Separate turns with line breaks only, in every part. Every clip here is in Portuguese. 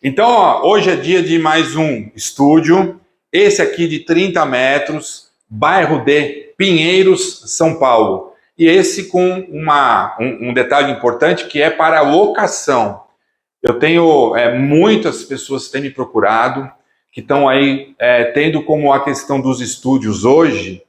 Então, ó, hoje é dia de mais um estúdio, esse aqui de 30 metros, bairro de Pinheiros, São Paulo. E esse com um detalhe importante que é para locação. Eu tenho muitas pessoas que têm me procurado, que estão aí tendo como a questão dos estúdios hoje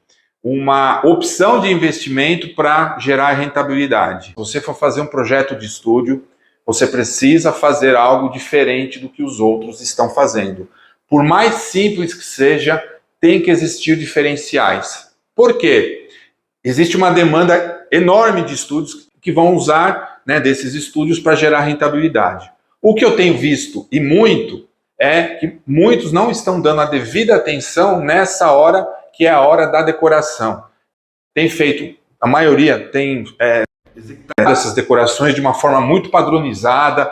uma opção de investimento para gerar rentabilidade. Se você for fazer um projeto de estúdio, você precisa fazer algo diferente do que os outros estão fazendo. Por mais simples que seja, tem que existir diferenciais. Por quê? Existe uma demanda enorme de estúdios que vão usar desses estúdios para gerar rentabilidade. O que eu tenho visto, e muito, é que muitos não estão dando a devida atenção nessa hora, que é a hora da decoração. Tem feito, a maioria tem executado essas decorações de uma forma muito padronizada,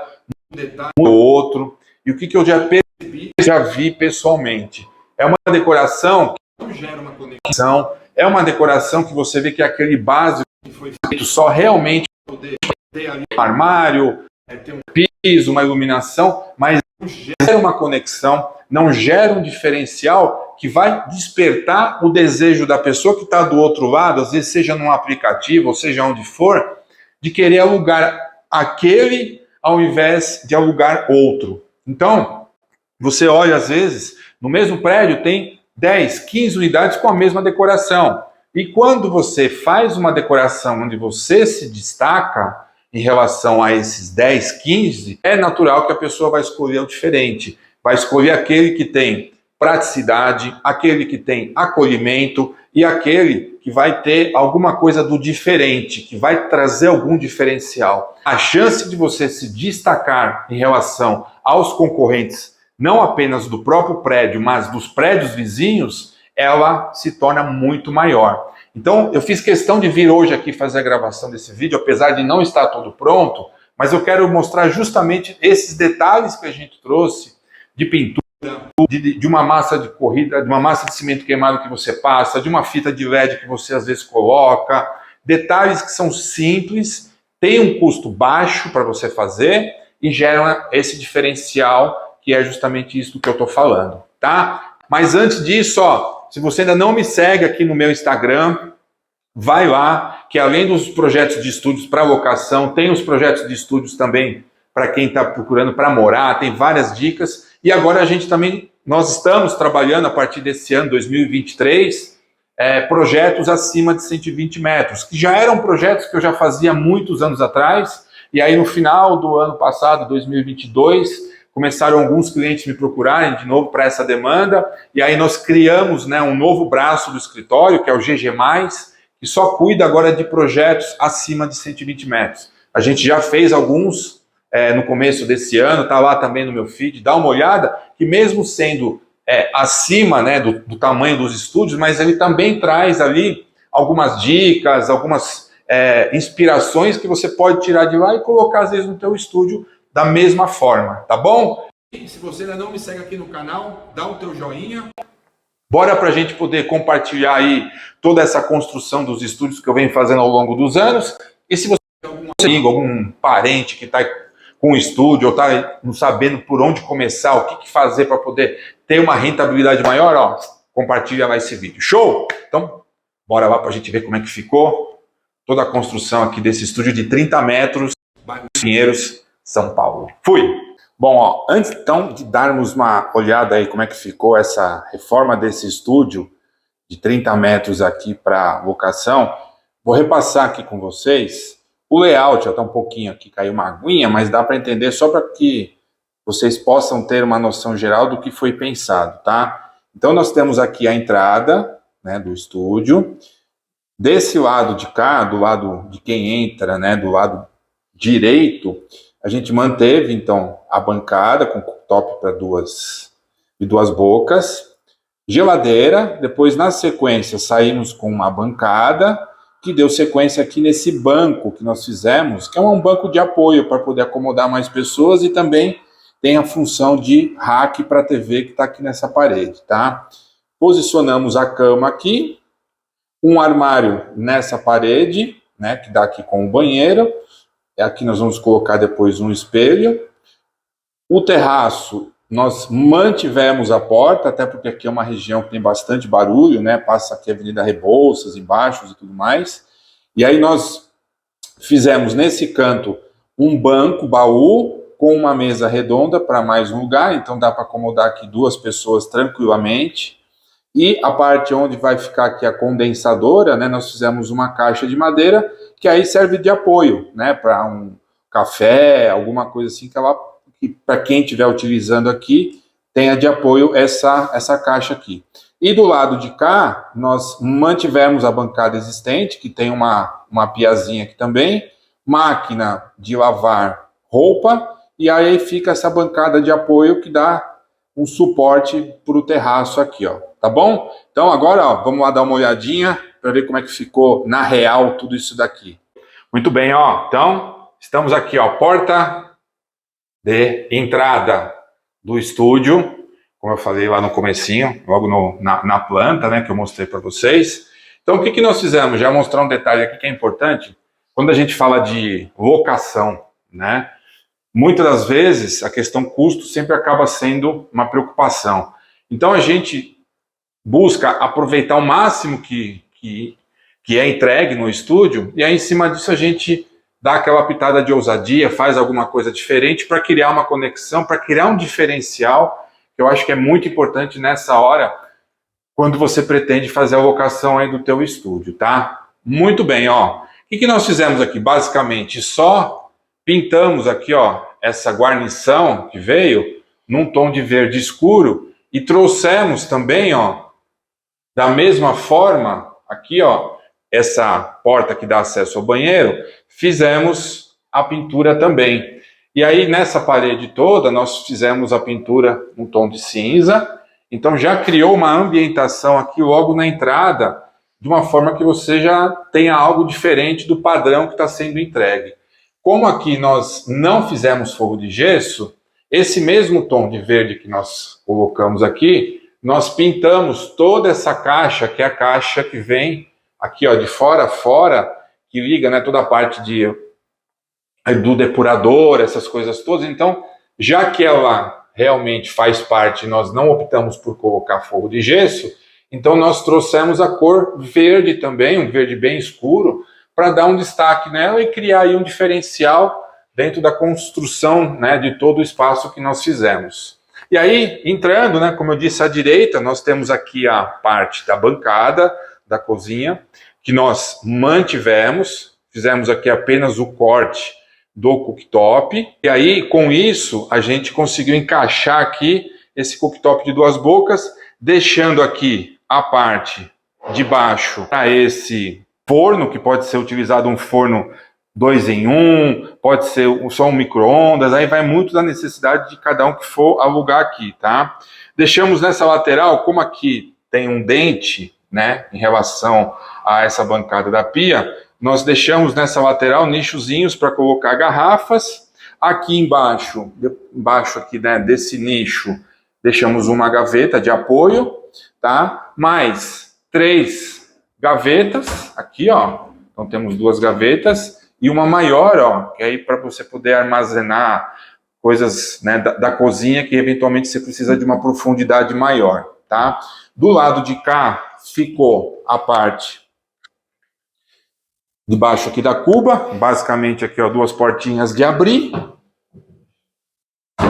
um detalhe ou outro. E o que eu já percebi, já vi pessoalmente, é uma decoração que não gera uma conexão, é uma decoração que você vê que é aquele básico que foi feito só realmente para poder ter ali um armário, ter um piso, uma iluminação, mas não gera uma conexão, não gera um diferencial que vai despertar o desejo da pessoa que está do outro lado, às vezes seja num aplicativo, ou seja onde for, de querer alugar aquele ao invés de alugar outro. Então, você olha às vezes, no mesmo prédio tem 10, 15 unidades com a mesma decoração. E quando você faz uma decoração onde você se destaca em relação a esses 10, 15, é natural que a pessoa vai escolher o diferente. Vai escolher aquele que tem praticidade, aquele que tem acolhimento e aquele que vai ter alguma coisa do diferente, que vai trazer algum diferencial. A chance de você se destacar em relação aos concorrentes, não apenas do próprio prédio, mas dos prédios vizinhos, ela se torna muito maior. Então, eu fiz questão de vir hoje aqui fazer a gravação desse vídeo, apesar de não estar todo pronto, mas eu quero mostrar justamente esses detalhes que a gente trouxe de pintura, de uma massa de corrida, de uma massa de cimento queimado que você passa, de uma fita de LED que você às vezes coloca, detalhes que são simples, têm um custo baixo para você fazer e geram esse diferencial, que é justamente isso que eu estou falando, tá? Mas antes disso, ó, se você ainda não me segue aqui no meu Instagram, vai lá, que além dos projetos de estúdios para locação, tem os projetos de estúdios também para quem está procurando para morar, tem várias dicas. E agora a gente também, nós estamos trabalhando a partir desse ano, 2023, projetos acima de 120 metros, que já eram projetos que eu já fazia muitos anos atrás, e aí no final do ano passado, 2022, começaram alguns clientes me procurarem de novo para essa demanda, e aí nós criamos um novo braço do escritório, que é o GG+, que só cuida agora de projetos acima de 120 metros. A gente já fez alguns no começo desse ano, está lá também no meu feed, dá uma olhada, que mesmo sendo acima do tamanho dos estúdios, mas ele também traz ali algumas dicas, algumas inspirações que você pode tirar de lá e colocar às vezes no teu estúdio da mesma forma, tá bom? E se você ainda não me segue aqui no canal, dá o teu joinha. Bora pra gente poder compartilhar aí toda essa construção dos estúdios que eu venho fazendo ao longo dos anos. E se você tem algum amigo, algum parente que está com um estúdio ou está não sabendo por onde começar, o que fazer para poder ter uma rentabilidade maior, ó, compartilha lá esse vídeo. Show? Então, bora lá pra gente ver como é que ficou toda a construção aqui desse estúdio de 30 metros, bairro Pinheiros, São Paulo. Fui! Bom, ó, antes então de darmos uma olhada aí como é que ficou essa reforma desse estúdio de 30 metros aqui para locação, vou repassar aqui com vocês o layout. Está um pouquinho aqui, caiu uma aguinha, mas dá para entender só para que vocês possam ter uma noção geral do que foi pensado, tá? Então nós temos aqui a entrada do estúdio. Desse lado de cá, do lado de quem entra, do lado direito, a gente manteve, então, a bancada com cooktop para duas bocas, geladeira, depois, na sequência, saímos com uma bancada, que deu sequência aqui nesse banco que nós fizemos, que é um banco de apoio para poder acomodar mais pessoas e também tem a função de rack para a TV que está aqui nessa parede, tá? Posicionamos a cama aqui, um armário nessa parede, que dá aqui com o banheiro. Aqui nós vamos colocar depois um espelho, O terraço, nós mantivemos a porta, até porque aqui é uma região que tem bastante barulho, né? Passa aqui a Avenida Rebouças, embaixo e tudo mais. E aí nós fizemos nesse canto um banco, baú, com uma mesa redonda para mais um lugar, então dá para acomodar aqui 2 pessoas tranquilamente. E a parte onde vai ficar aqui a condensadora, né, nós fizemos uma caixa de madeira, que aí serve de apoio, né, para um café, alguma coisa assim, que para quem estiver utilizando aqui, tenha de apoio essa caixa aqui. E do lado de cá, nós mantivemos a bancada existente, que tem uma piazinha aqui também, máquina de lavar roupa, e aí fica essa bancada de apoio que dá um suporte para o terraço aqui, ó, tá bom? Então agora, ó, vamos lá dar uma olhadinha para ver como é que ficou na real tudo isso daqui. Muito bem, ó, então estamos aqui, ó, porta de entrada do estúdio, como eu falei lá no comecinho, logo na planta, né, que eu mostrei para vocês. Então o que nós fizemos? Já mostrar um detalhe aqui que é importante, quando a gente fala de locação, né, muitas das vezes a questão custo sempre acaba sendo uma preocupação. Então a gente busca aproveitar o máximo que é entregue no estúdio, e aí em cima disso a gente dá aquela pitada de ousadia, faz alguma coisa diferente para criar uma conexão, para criar um diferencial, que eu acho que é muito importante nessa hora, quando você pretende fazer a locação aí do teu estúdio, tá? Muito bem, ó. O que nós fizemos aqui? Basicamente só pintamos aqui, ó, essa guarnição que veio num tom de verde escuro e trouxemos também, ó, da mesma forma, aqui, ó, essa porta que dá acesso ao banheiro, fizemos a pintura também. E aí nessa parede toda nós fizemos a pintura num tom de cinza, então já criou uma ambientação aqui logo na entrada, de uma forma que você já tenha algo diferente do padrão que está sendo entregue. Como aqui nós não fizemos forro de gesso, esse mesmo tom de verde que nós colocamos aqui, nós pintamos toda essa caixa, que é a caixa que vem aqui, ó, de fora a fora, que liga, né, toda a parte do depurador, essas coisas todas. Então, já que ela realmente faz parte, nós não optamos por colocar forro de gesso, então nós trouxemos a cor verde também, um verde bem escuro, para dar um destaque nela e criar aí um diferencial dentro da construção, né, de todo o espaço que nós fizemos. E aí, entrando, né, como eu disse, à direita, nós temos aqui a parte da bancada, da cozinha, que nós mantivemos, fizemos aqui apenas o corte do cooktop, e aí, com isso, a gente conseguiu encaixar aqui esse cooktop de 2 bocas, deixando aqui a parte de baixo para esse forno, que pode ser utilizado um forno 2 em 1, pode ser só um micro-ondas, aí vai muito da necessidade de cada um que for alugar aqui, tá? Deixamos nessa lateral, como aqui tem um dente, né, em relação a essa bancada da pia, nós deixamos nessa lateral nichozinhos para colocar garrafas. Aqui embaixo aqui, né, desse nicho, deixamos uma gaveta de apoio, tá? Mais 3 gavetas, aqui, ó, então temos 2 gavetas, e uma maior, ó, que é aí para você poder armazenar coisas, né, da cozinha que eventualmente você precisa de uma profundidade maior, tá? Do lado de cá ficou a parte de baixo aqui da cuba, basicamente aqui, ó, 2 portinhas de abrir.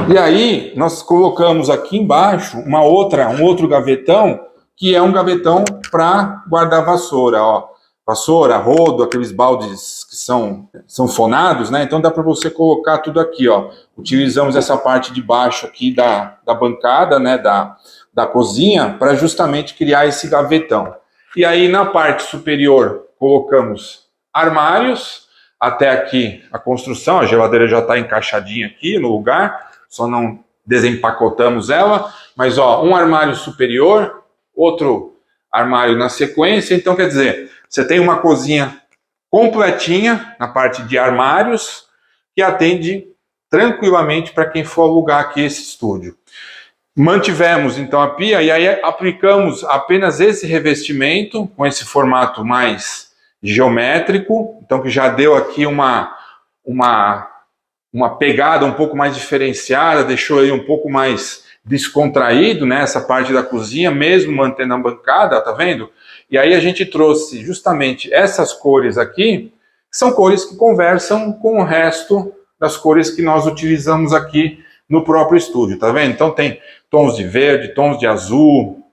E aí nós colocamos aqui embaixo um outro gavetão, que é um gavetão para guardar vassoura, ó. Vassoura, rodo, aqueles baldes que são fonados, né? Então dá para você colocar tudo aqui, ó. Utilizamos essa parte de baixo aqui da bancada, né, da cozinha, para justamente criar esse gavetão. E aí na parte superior colocamos armários, até aqui a construção, a geladeira já está encaixadinha aqui no lugar, só não desempacotamos ela, mas ó, um armário superior, outro armário na sequência, então quer dizer, você tem uma cozinha completinha na parte de armários que atende tranquilamente para quem for alugar aqui esse estúdio. Mantivemos então a pia e aí aplicamos apenas esse revestimento com esse formato mais geométrico, então que já deu aqui uma uma pegada um pouco mais diferenciada, deixou ele um pouco mais descontraído, né, essa parte da cozinha, mesmo mantendo a bancada, tá vendo? E aí a gente trouxe justamente essas cores aqui, que são cores que conversam com o resto das cores que nós utilizamos aqui no próprio estúdio, tá vendo? Então tem tons de verde, tons de azul,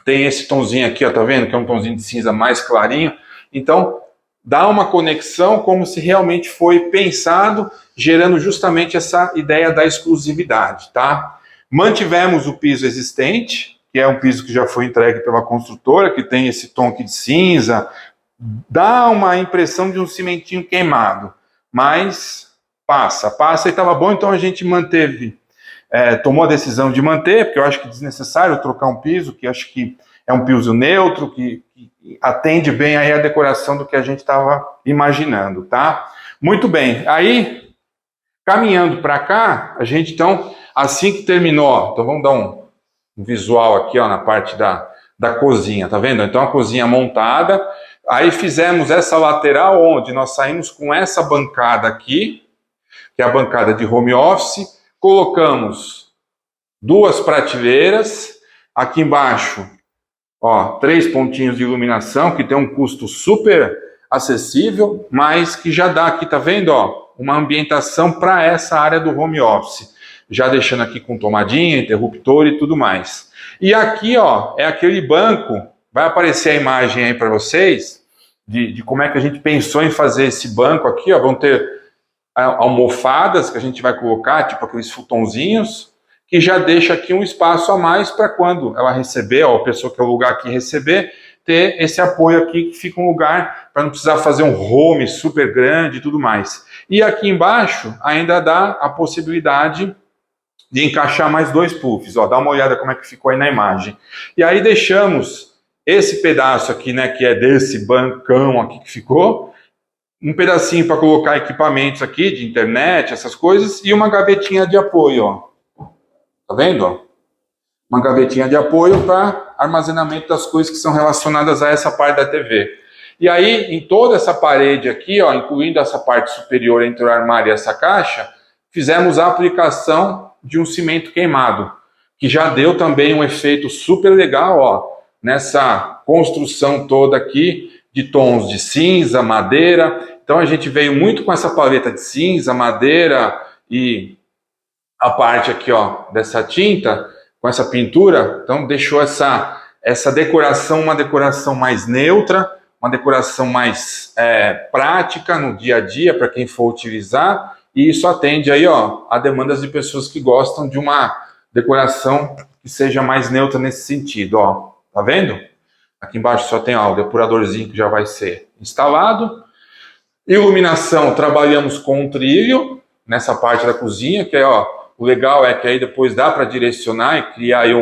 tem esse tonzinho aqui, ó, tá vendo? Que é um tonzinho de cinza mais clarinho. Então dá uma conexão como se realmente foi pensado, gerando justamente essa ideia da exclusividade, tá? Mantivemos o piso existente, que é um piso que já foi entregue pela construtora, que tem esse tom aqui de cinza, dá uma impressão de um cimentinho queimado, mas passa e estava bom, então a gente manteve, tomou a decisão de manter, porque eu acho que é desnecessário trocar um piso, que acho que é um piso neutro, que atende bem aí a decoração do que a gente estava imaginando, tá? Muito bem, aí, caminhando para cá, a gente então, assim que terminou, então vamos dar um visual aqui, ó, na parte da cozinha, tá vendo? Então a cozinha montada, aí fizemos essa lateral onde nós saímos com essa bancada aqui, que é a bancada de home office, colocamos 2 prateleiras, aqui embaixo, ó, 3 pontinhos de iluminação, que tem um custo super acessível, mas que já dá aqui, tá vendo, ó, uma ambientação para essa área do home office, já deixando aqui com tomadinha, interruptor e tudo mais. E aqui, ó, é aquele banco, vai aparecer a imagem aí para vocês, de como é que a gente pensou em fazer esse banco aqui, ó, vão ter almofadas que a gente vai colocar, tipo aqueles futonzinhos, que já deixa aqui um espaço a mais para quando ela receber, ó, a pessoa que alugar aqui receber, ter esse apoio aqui que fica um lugar para não precisar fazer um home super grande e tudo mais. E aqui embaixo ainda dá a possibilidade de encaixar mais 2 puffs, ó, dá uma olhada como é que ficou aí na imagem. E aí deixamos esse pedaço aqui, né, que é desse bancão aqui que ficou, um pedacinho para colocar equipamentos aqui de internet, essas coisas, e uma gavetinha de apoio, ó. Tá vendo? Ó? Uma gavetinha de apoio para armazenamento das coisas que são relacionadas a essa parte da TV. E aí, em toda essa parede aqui, ó, incluindo essa parte superior entre o armário e essa caixa, fizemos a aplicação de um cimento queimado, que já deu também um efeito super legal, ó, nessa construção toda aqui de tons de cinza, madeira. Então a gente veio muito com essa paleta de cinza, madeira e a parte aqui, ó, dessa tinta, com essa pintura, então deixou essa decoração, uma decoração mais neutra, uma decoração mais prática no dia a dia para quem for utilizar, e isso atende aí, ó, a demandas de pessoas que gostam de uma decoração que seja mais neutra nesse sentido, ó. Tá vendo? Aqui embaixo só tem, ó, o depuradorzinho que já vai ser instalado. Iluminação, trabalhamos com um trilho nessa parte da cozinha, que é, ó, o legal é que aí depois dá para direcionar e criar aí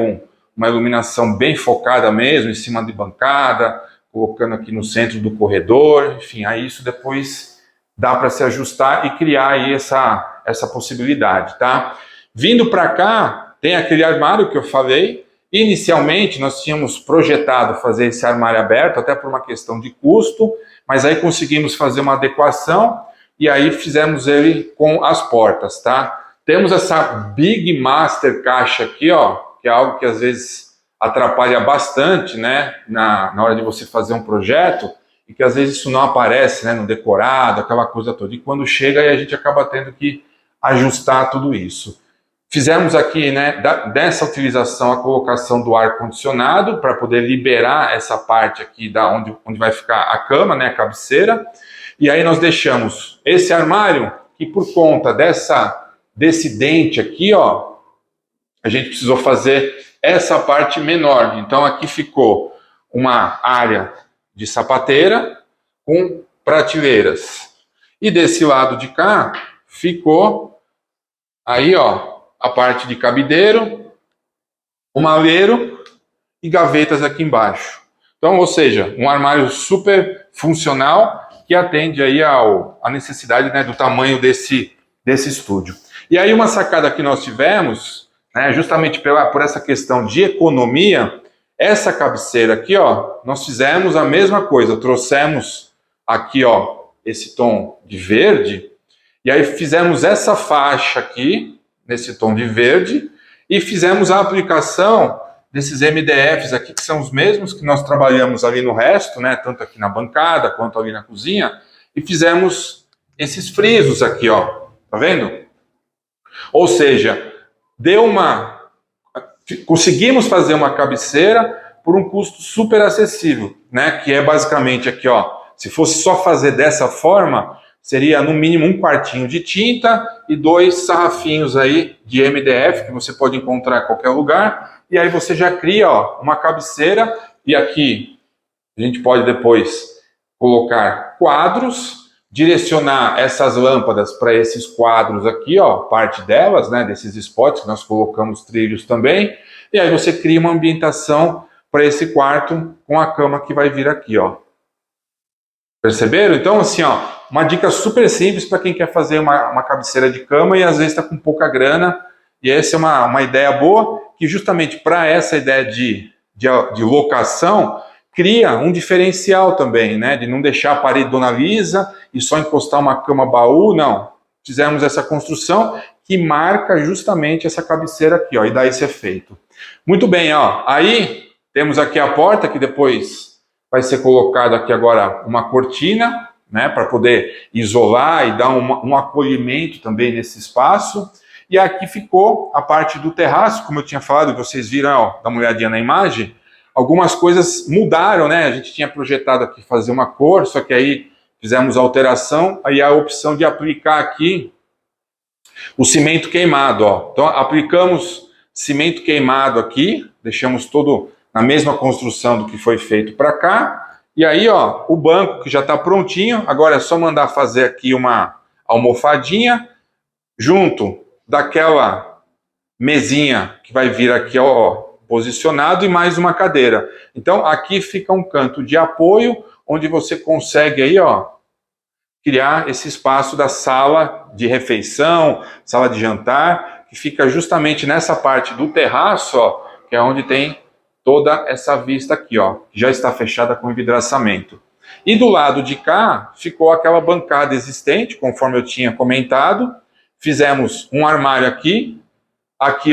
uma iluminação bem focada mesmo, em cima de bancada, colocando aqui no centro do corredor, enfim, aí isso depois dá para se ajustar e criar aí essa possibilidade, tá? Vindo para cá, tem aquele armário que eu falei. Inicialmente nós tínhamos projetado fazer esse armário aberto, até por uma questão de custo, mas aí conseguimos fazer uma adequação e aí fizemos ele com as portas, tá? Temos essa Big Master caixa aqui, ó, que é algo que às vezes atrapalha bastante, né, na hora de você fazer um projeto, e que às vezes isso não aparece, né, no decorado, aquela coisa toda. E quando chega, aí a gente acaba tendo que ajustar tudo isso. Fizemos aqui, né, dessa utilização, a colocação do ar-condicionado, para poder liberar essa parte aqui onde vai ficar a cama, né, a cabeceira. E aí nós deixamos esse armário, que por conta desse dente aqui, ó, a gente precisou fazer essa parte menor. Então aqui ficou uma área de sapateira com prateleiras. E desse lado de cá ficou aí, ó, a parte de cabideiro, o maleiro e gavetas aqui embaixo. Então, ou seja, um armário super funcional que atende aí a necessidade, né, do tamanho desse estúdio. E aí uma sacada que nós tivemos, né, justamente por essa questão de economia, essa cabeceira aqui, ó, nós fizemos a mesma coisa, trouxemos aqui, ó, esse tom de verde, E aí fizemos essa faixa aqui, nesse tom de verde, e fizemos a aplicação desses MDFs aqui, que são os mesmos que nós trabalhamos ali no resto, né, tanto aqui na bancada quanto ali na cozinha, e fizemos esses frisos aqui, ó, tá vendo? Ou seja, conseguimos fazer uma cabeceira por um custo super acessível, né, que é basicamente aqui, ó, se fosse só fazer dessa forma, seria no mínimo um quartinho de tinta e 2 sarrafinhos aí de MDF, que você pode encontrar em qualquer lugar, e aí você já cria, ó, uma cabeceira, e aqui a gente pode depois colocar quadros, direcionar essas lâmpadas para esses quadros aqui, ó, parte delas, né, desses spots, que nós colocamos trilhos também, e aí você cria uma ambientação para esse quarto com a cama que vai vir aqui, ó. Perceberam? Então, assim, ó, uma dica super simples para quem quer fazer uma cabeceira de cama e às vezes está com pouca grana. E essa é uma ideia boa, que justamente para essa ideia de locação, cria um diferencial também, né? De não deixar a parede dona lisa e só encostar uma cama baú, não. Fizemos essa construção que marca justamente essa cabeceira aqui, ó, e dá esse efeito. Muito bem, ó, aí temos aqui a porta que depois vai ser colocado aqui agora uma cortina, né, para poder isolar e dar um acolhimento também nesse espaço. E aqui ficou a parte do terraço, como eu tinha falado, vocês viram, ó, dá uma olhadinha na imagem, algumas coisas mudaram, né, a gente tinha projetado aqui fazer uma cor, só que aí fizemos a alteração, aí a opção de aplicar aqui o cimento queimado, ó. Então aplicamos cimento queimado aqui, deixamos todo na mesma construção do que foi feito para cá, e aí, ó, o banco que já está prontinho, agora é só mandar fazer aqui uma almofadinha, junto daquela mesinha que vai vir aqui, ó, posicionado, e mais uma cadeira. Então, aqui fica um canto de apoio, onde você consegue aí, ó, criar esse espaço da sala de refeição, sala de jantar, que fica justamente nessa parte do terraço, ó, que é onde tem toda essa vista aqui, ó, que já está fechada com envidraçamento. E do lado de cá ficou aquela bancada existente, conforme eu tinha comentado. Fizemos um armário aqui,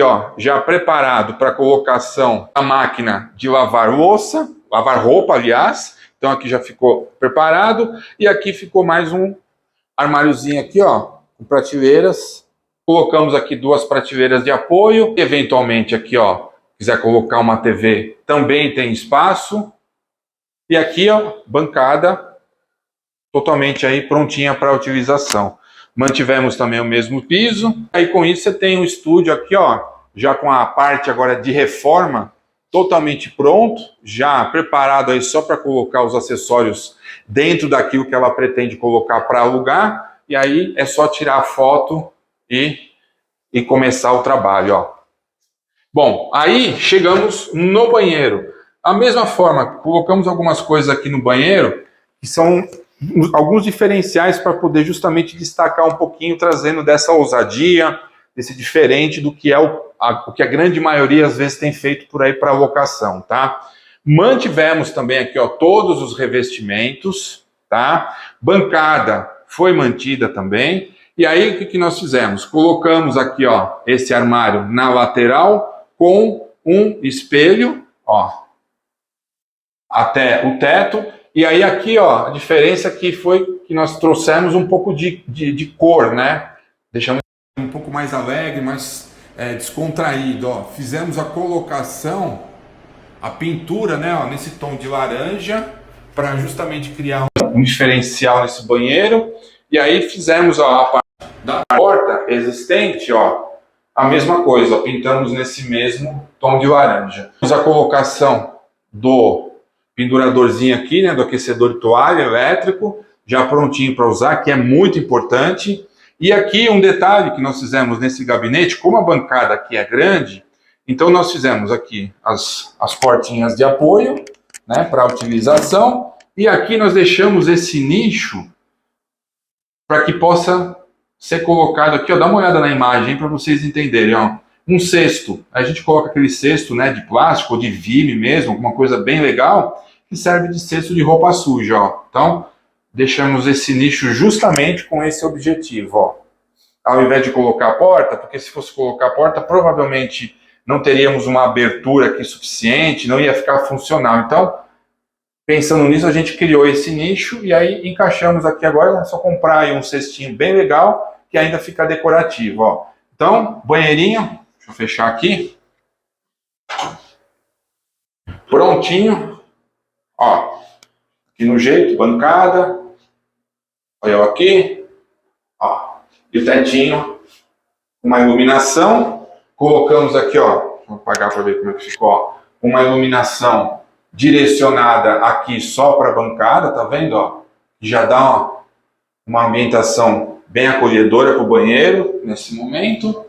ó, já preparado para colocação da máquina de lavar louça, lavar roupa, aliás. Então aqui já ficou preparado, e aqui ficou mais um armáriozinho aqui, ó, com prateleiras. Colocamos aqui 2 prateleiras de apoio, eventualmente aqui, ó, quiser colocar uma TV, também tem espaço. E aqui, ó, bancada totalmente aí prontinha para utilização. Mantivemos também o mesmo piso. Aí com isso você tem um estúdio aqui, ó, já com a parte agora de reforma totalmente pronto, já preparado aí só para colocar os acessórios dentro daquilo que ela pretende colocar para alugar. E aí é só tirar a foto e começar o trabalho, ó. Bom, aí chegamos no banheiro. A mesma forma, colocamos algumas coisas aqui no banheiro, que são alguns diferenciais para poder justamente destacar um pouquinho, trazendo dessa ousadia, desse diferente do que é o que a grande maioria às vezes tem feito por aí para locação, tá? Mantivemos também aqui, ó, todos os revestimentos, tá? Bancada foi mantida também. E aí o que nós fizemos? Colocamos aqui, ó, esse armário na lateral, com um espelho, ó, até o teto. E aí aqui, ó, a diferença que foi que nós trouxemos um pouco de cor, né? Deixamos um pouco mais alegre, mais descontraído, ó. Fizemos a colocação, a pintura, né, ó, nesse tom de laranja, para justamente criar um diferencial nesse banheiro. E aí fizemos, ó, a parte da porta existente, ó, a mesma coisa, ó, pintamos nesse mesmo tom de laranja. A colocação do penduradorzinho aqui, né, do aquecedor de toalha elétrico, já prontinho para usar, que é muito importante. E aqui um detalhe que nós fizemos nesse gabinete, como a bancada aqui é grande, então nós fizemos aqui as portinhas de apoio, né, para utilização, e aqui nós deixamos esse nicho para que possa ser colocado aqui, ó, dá uma olhada na imagem para vocês entenderem, ó, um cesto. A gente coloca aquele cesto, né, de plástico ou de vime mesmo, alguma coisa bem legal, que serve de cesto de roupa suja, ó. Então, deixamos esse nicho justamente com esse objetivo, ó. ao invés de colocar a porta, porque se fosse colocar a porta, provavelmente não teríamos uma abertura aqui suficiente, não ia ficar funcional. Então, pensando nisso, a gente criou esse nicho e aí encaixamos aqui agora, é só comprar aí um cestinho bem legal, que ainda fica decorativo, ó. Então, banheirinho, deixa eu fechar aqui. Prontinho, ó, aqui no jeito, bancada, olha eu aqui, ó, e o tetinho, uma iluminação, colocamos aqui, ó, vou apagar para ver como é que ficou, ó, uma iluminação direcionada aqui só para a bancada, tá vendo, ó, já dá uma ambientação bem acolhedora para o banheiro, nesse momento,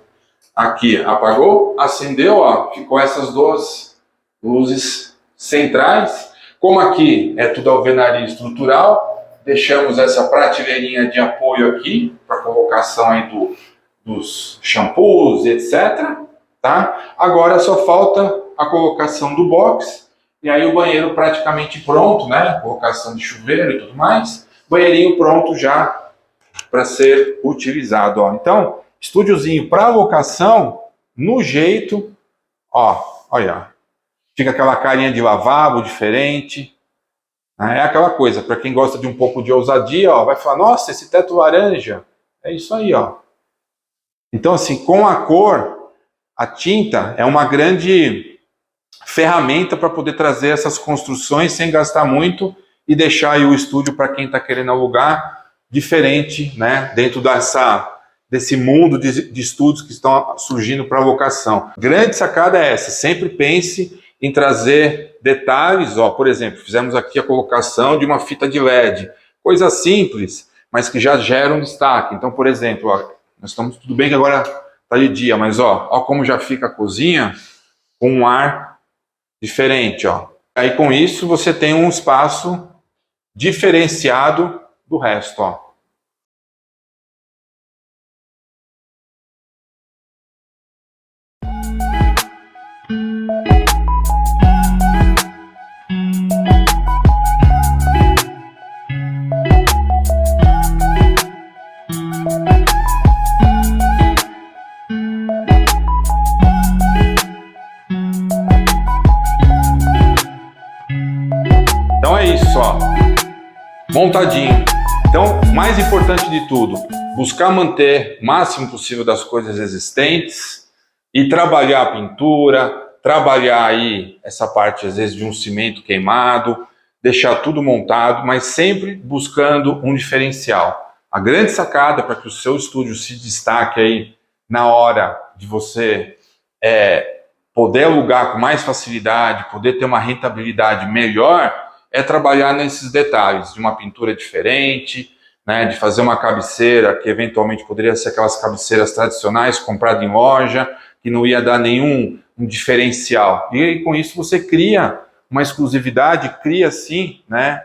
aqui apagou, acendeu, ó, ficou essas duas luzes centrais. Como aqui é tudo alvenaria estrutural, deixamos essa prateleirinha de apoio aqui para colocação aí dos shampoos, etc. Tá? Agora só falta a colocação do box e aí o banheiro praticamente pronto, né? Colocação de chuveiro e tudo mais. Banheirinho pronto já para ser utilizado, ó. Então, estúdiozinho para locação no jeito, ó, olha. Fica aquela carinha de lavabo diferente. É aquela coisa, para quem gosta de um pouco de ousadia, ó, vai falar, nossa, esse teto laranja. É isso aí, ó. Então, assim, com a cor, a tinta é uma grande ferramenta para poder trazer essas construções sem gastar muito e deixar aí o estúdio para quem está querendo alugar diferente, né, dentro desse mundo de estúdios que estão surgindo para locação. Grande sacada é essa, sempre pense em trazer detalhes, ó, por exemplo, fizemos aqui a colocação de uma fita de LED, coisa simples, mas que já gera um destaque. Então, por exemplo, ó, nós estamos, tudo bem que agora está de dia, mas ó como já fica a cozinha com um ar diferente, ó. Aí com isso você tem um espaço diferenciado do resto, ó. Então é isso, ó, montadinho. Então, mais importante de tudo, buscar manter o máximo possível das coisas existentes e trabalhar a pintura, trabalhar aí essa parte às vezes de um cimento queimado, deixar tudo montado, mas sempre buscando um diferencial. A grande sacada para que o seu estúdio se destaque aí na hora de você poder alugar com mais facilidade, poder ter uma rentabilidade melhor, é trabalhar nesses detalhes, de uma pintura diferente, né, de fazer uma cabeceira que eventualmente poderia ser aquelas cabeceiras tradicionais compradas em loja, que não ia dar nenhum diferencial. E aí, com isso você cria uma exclusividade, cria sim, né,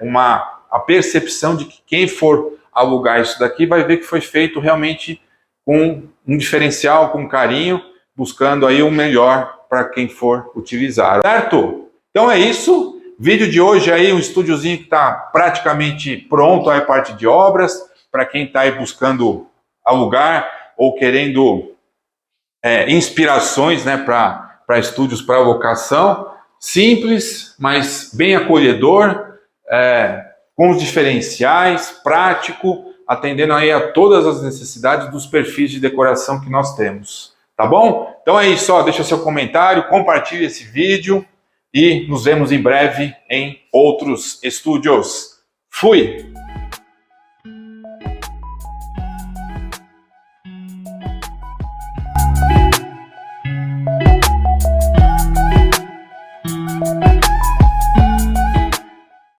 a percepção de que quem for alugar isso daqui vai ver que foi feito realmente com um diferencial, com carinho, buscando aí o melhor para quem for utilizar. Certo? Então é isso. Vídeo de hoje aí, um estúdiozinho que está praticamente pronto, aí a parte de obras, para quem está aí buscando alugar ou querendo inspirações, né, para estúdios para locação. Simples, mas bem acolhedor, com os diferenciais, prático, atendendo aí a todas as necessidades dos perfis de decoração que nós temos. Tá bom? Então é isso, ó, deixa seu comentário, compartilhe esse vídeo. E nos vemos em breve em outros estúdios. Fui!